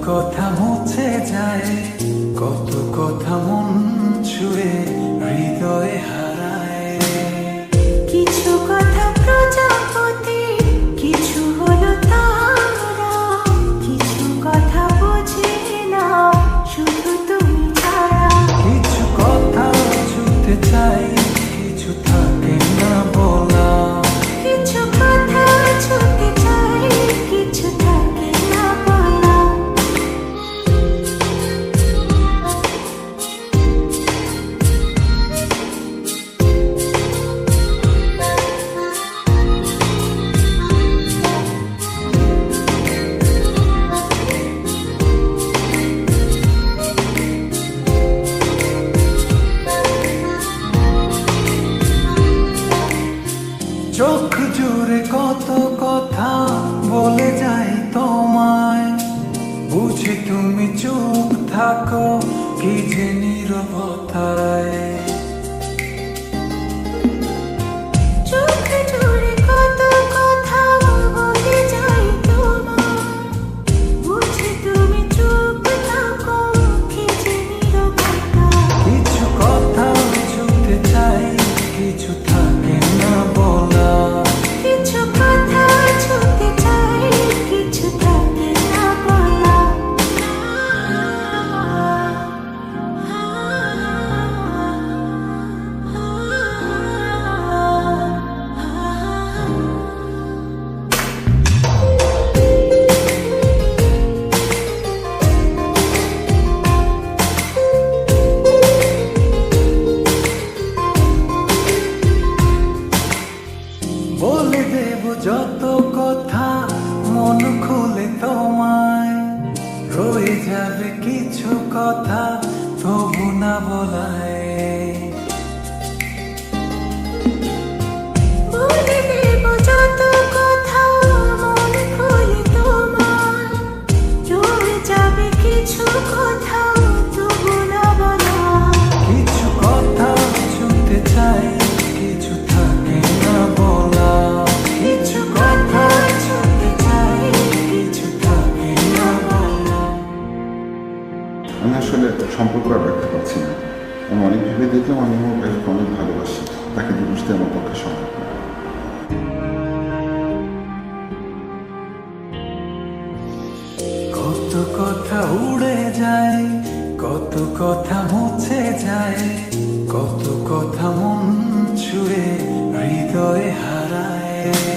কথা মুছে যায়, কত কথা মন ছুঁয়ে হৃদয়ে হারায়। কিছু কথা প্রজাপতি, কিছু হলো তারা, কিছু কথা বুঝি না শুধু তুমি ছাড়া। কিছু কথা ছুঁতে চাই, কিছু থাকে না বলা। কিছু কথা ছুঁতে চাই, কিছু থাকে না বলা। চোখ জুড়ে কত কথা বলে যাই তোমায়, বুঝি তুমি চুপ থাকো কি যে নীরবতায়। চোখ জুড়ে কত কথা বলে যাই তোমায়, বুঝি তুমি চুপ থাকো কি যে নীরবতা। কিছু কথা ছুঁতে চাই, কিছু থাকে না বলা। কিছু কথা ছুঁতে চাই, কিছু থাকে না বলা। বলে দেব যত কথা মন খুলে তোমায়, রয়ে যাবে কিছু কথা তবু না বলায়। বলে দেব যত কথা মন খুলে তোমায়, রয়ে যাবে কিছু কথা তবু না বলা। কিছু কথা শুনতে চাই, কিছু থাকে না বলা। কিছু কথা ছুঁতে চাই, কিছু থাকে না বলা। আমি আসলে সম্পর্ক আর রাখতে পারছি না। আমি অনেক ভেবে দেখলাম আমি আমার ভাইকে অনেক ভালোবাসি, তাকে বুঝতে আমার পক্ষে সম্ভব না। কত কথা উড়ে যায়, কত কথা মুছে যায়, কত কথা মন ছুঁয়ে হৃদয়ে হারায়।